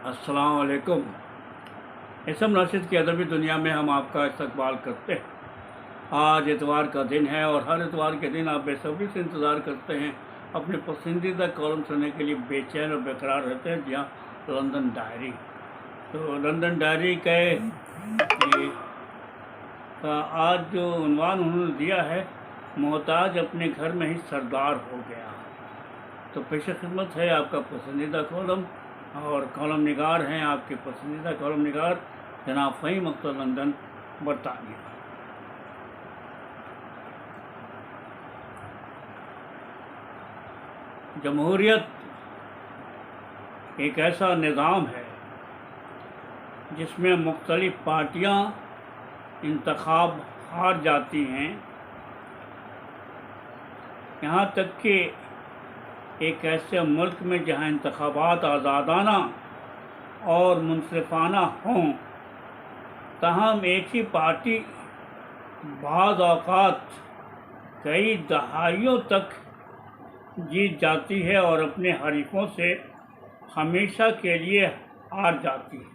अस्सलाम वालेकुम। इसम नाशिद की अदबी दुनिया में हम आपका इस्तकबाल करते हैं। आज इतवार का दिन है और हर इतवार के दिन आप बेसब्री से इंतज़ार करते हैं, अपने पसंदीदा कॉलम सुनने के लिए बेचैन और बेकरार रहते हैं। जहाँ लंदन डायरी, तो लंदन डायरी का आज जो उन्वान उन्होंने दिया है, मोहताज अपने घर में ही सरदार हो गया। तो पेश खिदमत है आपका पसंदीदा कॉलम, और कॉलम निगार हैं आपके पसंदीदा कॉलम निगार जनाब फ़हीम अख्तर, लंदन, बरतानिया। जमहूरियत एक ऐसा निज़ाम है जिसमें मुख्तलिफ़ पार्टियाँ इंतखाब हार जाती हैं, यहाँ तक कि एक ऐसे मुल्क में जहाँ इंतखाबात आज़ादाना और मुनसिफाना हों, तहम एक ही पार्टी बाज़ औक़ात कई दहाइयों तक जीत जाती है और अपने हरीफों से हमेशा के लिए हार जाती है।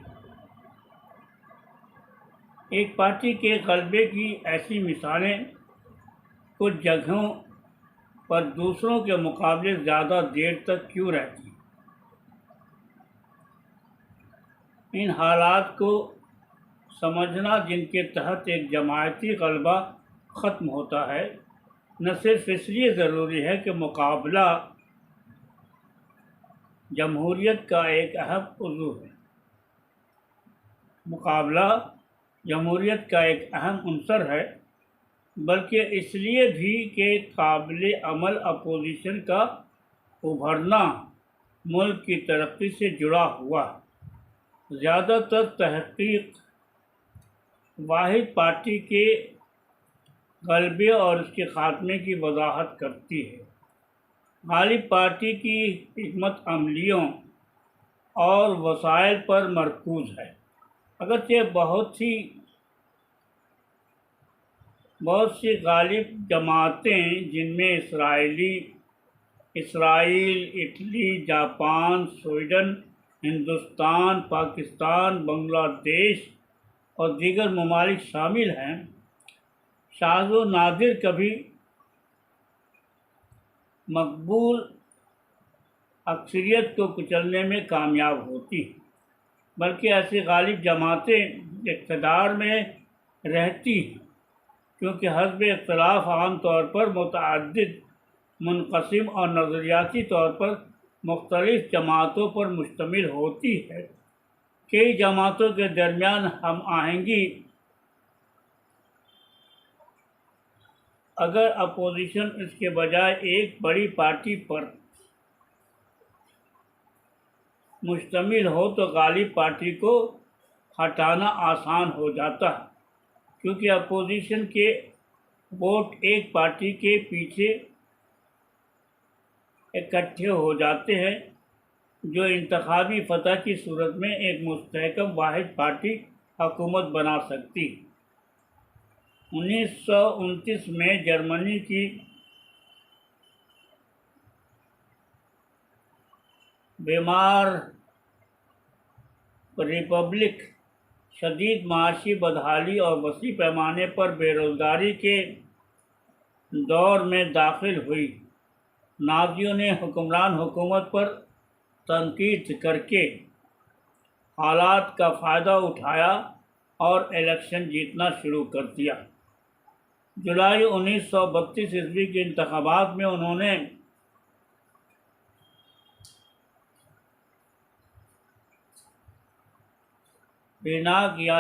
एक पार्टी के ग़लबे की ऐसी मिसालें कुछ जगहों पर दूसरों के मुकाबले ज़्यादा देर तक क्यों रहती हैं? इन हालात को समझना, जिनके तहत एक जमायती ग़लबा ख़त्म होता है, न सिर्फ इसलिए ज़रूरी है कि मुकाबला जमहूरियत का एक अहम उज़्व है, मुकाबला जमहूरियत का एक अहम अंसर है, बल्कि इसलिए भी कि काबिल अमल अपोजिशन का उभरना मुल्क की तरक्की से जुड़ा हुआ। ज़्यादातर तहक़ीक़ वाहिद पार्टी के ग़लबे और उसके ख़ात्मे की वज़ाहत करती है। गालिब पार्टी की हिकमत अमलियों और वसाइल पर मरकूज़ है। अगरचे बहुत सी गालिब जमातें, जिनमें Israel, Italy, Japan, Sweden, Hindustan, Pakistan, Bangladesh और दीगर ममालिक शामिल हैं, शाज़ व नादिर कभी मकबूल अक्सरियत को कुचलने में कामयाब होती हैं, बल्कि ऐसी गालिब जमातें इक़्तिदार में रहती हैं क्योंकि हस्ब इख्तिलाफ आम तौर पर मुतअद्दिद, मुनक़सिम और नज़रियाती तौर पर मुख्तलिफ़ जमातों पर मुश्तमिल होती है। कई जमातों के दरमियान हम आहंगी अगर अपोजिशन इसके बजाय एक बड़ी पार्टी पर मुश्तमिल हो तो गालिब पार्टी को हटाना आसान हो जाता है, क्योंकि अपोजिशन के वोट एक पार्टी के पीछे इकट्ठे हो जाते हैं, जो इंतखाबी फतह की सूरत में एक मुस्तहकम वाहिद पार्टी हुकूमत बना सकती है। 1929 में जर्मनी की वेमार रिपब्लिक शदीद माशी बदहाली और वसी पैमाने पर बेरोज़गारी के दौर में दाखिल हुई। नाज़ियों ने हुक्मरान हुकूमत पर तनकीद करके हालात का फ़ायदा उठाया और इलेक्शन जीतना शुरू कर दिया। जुलाई 1932 ईस्वी के इंतखाबात में उन्होंने रेनाग या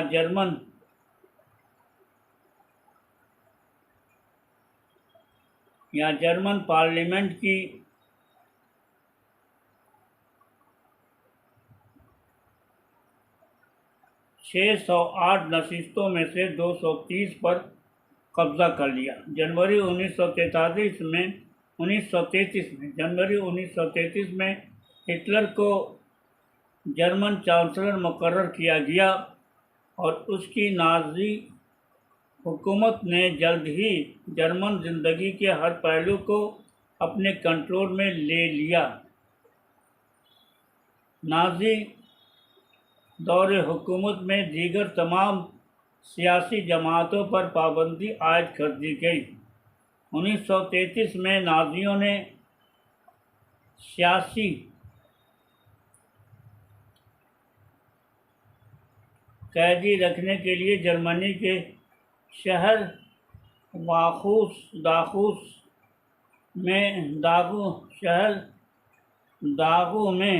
जर्मन पार्लियामेंट की 608 नशिस्तों में से 230 पर कब्ज़ा कर लिया। जनवरी 1933 में हिटलर को जर्मन चांसलर मुकर्रर किया गया और उसकी नाज़ी हुकूमत ने जल्द ही जर्मन ज़िंदगी के हर पहलू को अपने कंट्रोल में ले लिया। नाज़ी दौर हुकूमत में दीगर तमाम सियासी जमातों पर पाबंदी आयद कर दी गई। 1933 में नाज़ियों ने सियासी कैदी रखने के लिए जर्मनी के शहर दागू में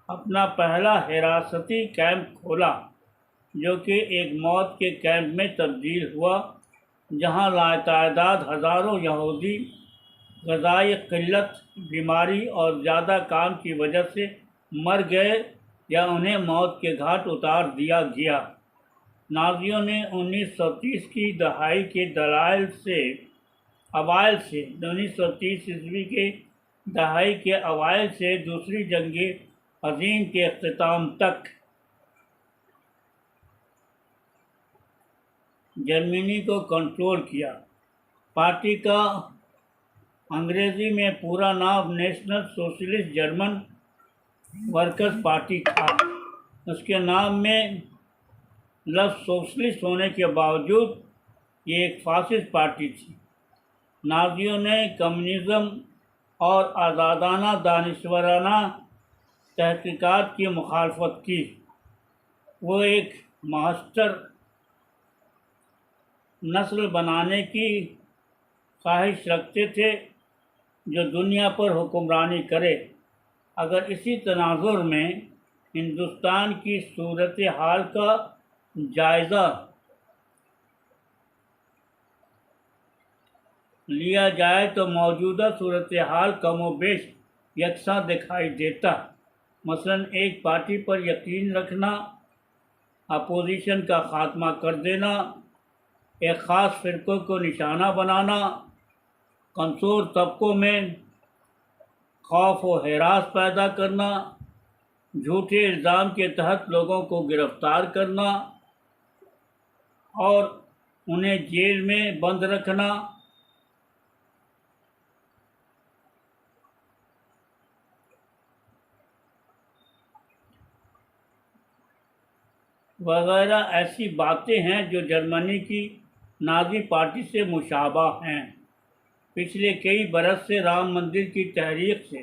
अपना पहला हिरासती कैंप खोला, जो कि एक मौत के कैंप में तब्दील हुआ, जहां लातादाद हज़ारों यहूदी ग़िज़ाई क़िल्लत, बीमारी और ज़्यादा काम की वजह से मर गए या उन्हें मौत के घाट उतार दिया गया। नाज़ियों ने 1930 की दहाई के अवाइल से 1930 ईस्वी के दहाई के अवाइल से दूसरी जंग अज़ीम के अख्ताम तक जर्मनी को कंट्रोल किया। पार्टी का अंग्रेज़ी में पूरा नाम national socialist German workers party था। उसके नाम में लफ्ज़ सोशलिस्ट होने के बावजूद ये एक फासिस्ट पार्टी थी। नाज़ियों ने कम्युनिज़्म और आज़ादाना दानिशवराना तहक़ीक़ात की मुखालफत की। वो एक मास्टर नस्ल बनाने की ख्वाहिश रखते थे जो दुनिया पर हुक्मरानी करे। अगर इसी तनाज़ुर में हिंदुस्तान की सूरत हाल का जायज़ा लिया जाए तो मौजूदा सूरत हाल कमोबेश यकसा दिखाई देता। मसलन एक पार्टी पर यकीन रखना, अपोजिशन का ख़ात्मा कर देना, एक ख़ास फ़िरक़ों को निशाना बनाना, कमज़ोर तबकों में खौफ व हरास पैदा करना, झूठे इल्ज़ाम के तहत लोगों को गिरफ़्तार करना और उन्हें जेल में बंद रखना, वगैरह ऐसी बातें हैं जो जर्मनी की नाज़ी पार्टी से मुशाबा हैं। पिछले कई बरस से राम मंदिर की तहरीक से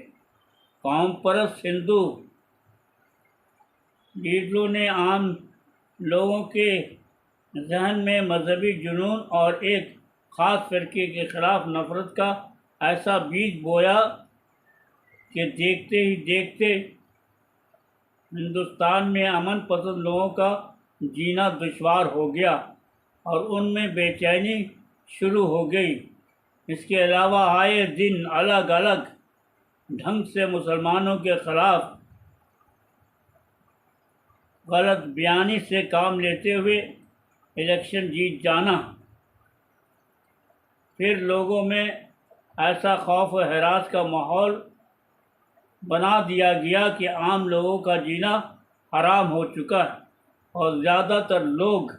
कौम परस्त हिंदू लीडरों ने आम लोगों के जहन में मजहबी जुनून और एक ख़ास फ़िरक़े के ख़िलाफ़ नफ़रत का ऐसा बीज बोया कि देखते ही देखते हिंदुस्तान में अमन पसंद लोगों का जीना दुश्वार हो गया और उनमें बेचैनी शुरू हो गई। इसके अलावा आए दिन अलग अलग ढंग से मुसलमानों के ख़िलाफ़ गलत बयानी से काम लेते हुए इलेक्शन जीत जाना, फिर लोगों में ऐसा खौफ व हरास का माहौल बना दिया गया कि आम लोगों का जीना हराम हो चुका है और ज़्यादातर लोग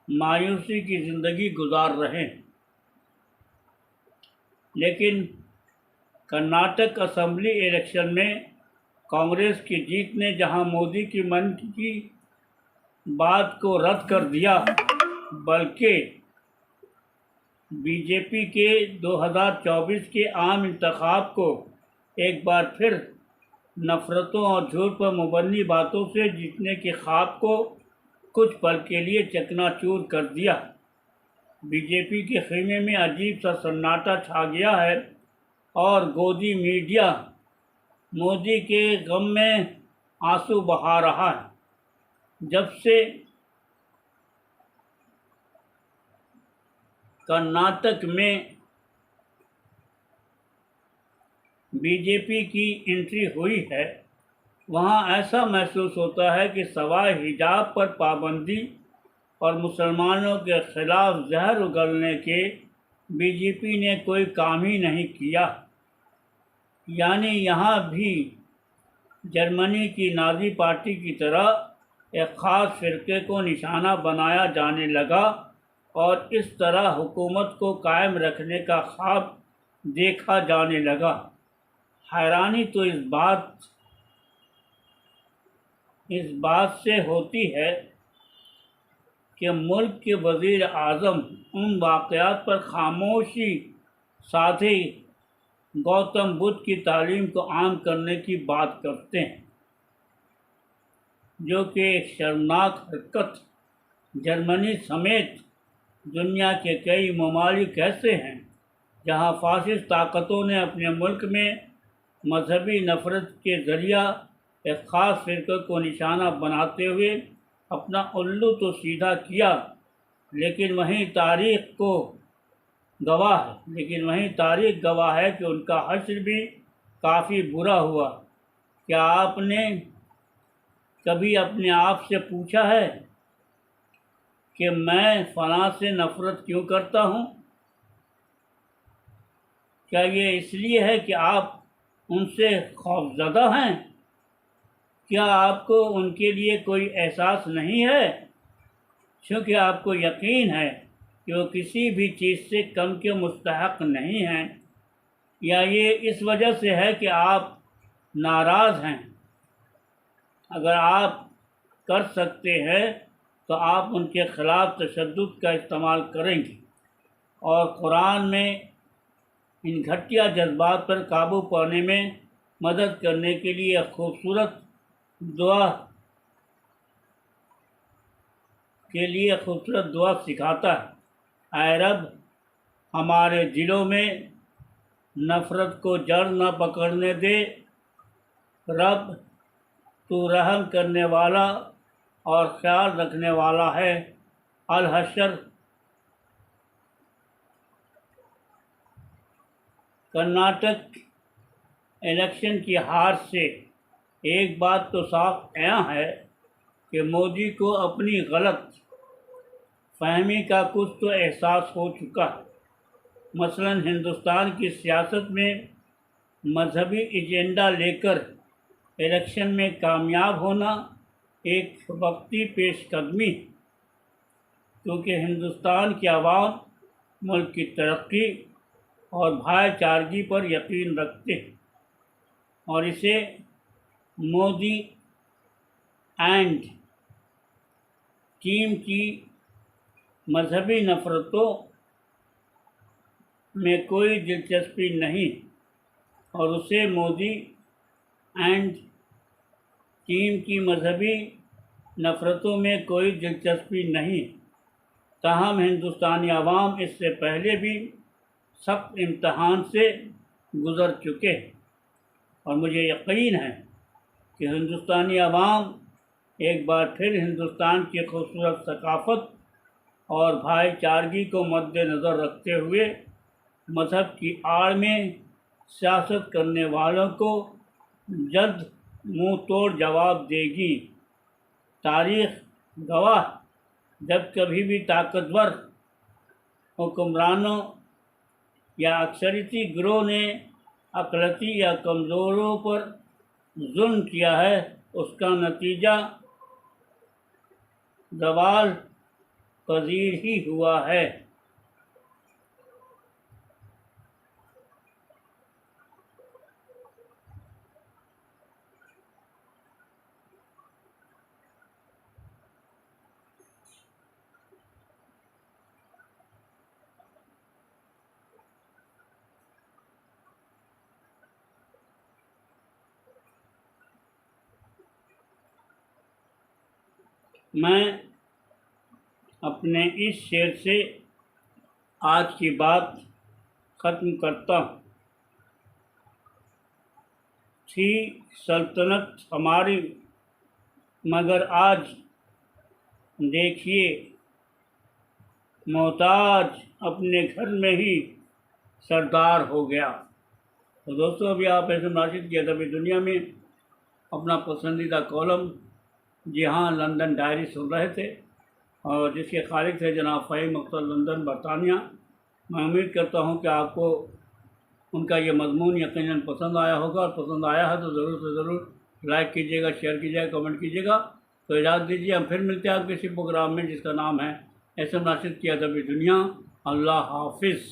मायूसी की ज़िंदगी गुजार रहे हैं। लेकिन कर्नाटक असेंबली इलेक्शन में कांग्रेस की जीत ने जहां मोदी की मन की बात को रद्द कर दिया, बल्कि बीजेपी के 2024 के आम इंतखाब को एक बार फिर नफ़रतों और झूठ पर मुबन्नी बातों से जीतने के ख्वाब को कुछ पल के लिए चकनाचूर कर दिया। बीजेपी के ख़ीमे में अजीब सा सन्नाटा छा गया है और गोदी मीडिया मोदी के गम में आंसू बहा रहा है। जब से कर्नाटक में बीजेपी की एंट्री हुई है, वहाँ ऐसा महसूस होता है कि सवाए हिजाब पर पाबंदी और मुसलमानों के ख़िलाफ़ जहर उगलने के बीजेपी ने कोई काम ही नहीं किया। यानी यहाँ भी जर्मनी की नाज़ी पार्टी की तरह एक ख़ास फ़िरक़े को निशाना बनाया जाने लगा और इस तरह हुकूमत को कायम रखने का ख्वाब देखा जाने लगा। हैरानी तो इस बात से होती है कि मुल्क के वज़ीर आज़म उन वाक़यात पर खामोशी साधे गौतम बुद्ध की तालीम को आम करने की बात करते हैं, जो कि एक शर्मनाक हरकत जर्मनी समेत दुनिया के कई ममालिक ऐसे हैं जहां फासिस्ट ताकतों ने अपने मुल्क में मजहबी नफ़रत के ज़रिया एक ख़ास फ़िरक़े को निशाना बनाते हुए अपना उल्लू तो सीधा किया, लेकिन वहीं तारीख़ गवाह है कि उनका हश्र भी काफ़ी बुरा हुआ। क्या आपने कभी अपने आप से पूछा है कि मैं फ़लाँ से नफ़रत क्यों करता हूँ? क्या ये इसलिए है कि आप उनसे खौफज़दा हैं? क्या आपको उनके लिए कोई एहसास नहीं है, क्योंकि आपको यकीन है कि वो किसी भी चीज़ से कम के मुस्तहक़ नहीं हैं? या ये इस वजह से है कि आप नाराज़ हैं? अगर आप कर सकते हैं तो आप उनके ख़िलाफ़ तशद्दुद का इस्तेमाल करेंगे और कुरान में इन घटिया जज्बात पर काबू पाने में मदद करने के लिए एक खूबसूरत दुआ सिखाता है। ऐ रब, हमारे दिलों में नफ़रत को जड़ न पकड़ने दे। रब, तू रहम करने वाला और ख्याल रखने वाला है। अल हशर। कर्नाटक इलेक्शन की हार से एक बात तो साफ आया है कि मोदी को अपनी गलत फहमी का कुछ तो एहसास हो चुका है। मसलन हिंदुस्तान की सियासत में मजहबी एजेंडा लेकर इलेक्शन में कामयाब होना एक वक्ती पेशकदमी, क्योंकि हिंदुस्तान की आवाम मुल्क की तरक्की और भाईचारगी पर यकीन रखते हैं और इसे मोदी एंड टीम की मजहबी नफ़रतों में कोई दिलचस्पी नहीं और उसे मोदी एंड टीम की मजहबी नफ़रतों में कोई दिलचस्पी नहीं। ताहम हिंदुस्तानी आवाम इससे पहले भी सख्त इम्तहान से गुज़र चुके हैं और मुझे यकीन है कि हिंदुस्तानी आवाम एक बार फिर हिंदुस्तान की खूबसूरत सकाफ़त और भाईचारगी को मद्देनज़र रखते हुए मज़हब की आड़ में सियासत करने वालों को जल्द मुँह तोड़ जवाब देगी। तारीख़ गवाह, जब कभी भी ताकतवर हुक्मरानों या अक्सरियती गिरोह ने अक़लियती या कमज़ोरों पर जुल्म किया है, उसका नतीजा ज़वाल पज़ीर ही हुआ है। मैं अपने इस शेर से आज की बात ख़त्म करता हूँ। थी सल्तनत हमारी, मगर आज देखिए मोहताज अपने घर में ही सरदार हो गया। तो दोस्तों, अभी आप एहसन राशिद की अदबी दुनिया में अपना पसंदीदा कॉलम जी हाँ लंदन डायरी सुन रहे थे और जिसके खालिक थे जनाब फ़हीम अख्तर लंदन बरतानिया। मैं उम्मीद करता हूँ कि आपको उनका ये मज़मून यकीनन पसंद आया होगा और पसंद आया है तो ज़रूर से ज़रूर लाइक कीजिएगा, शेयर कीजिएगा, कमेंट कीजिएगा। तो इजाज़त दीजिए, हम फिर मिलते हैं आप किसी प्रोग्राम में जिसका नाम है एहसन राशिद की अदबी दुनिया। अल्लाह हाफिज़।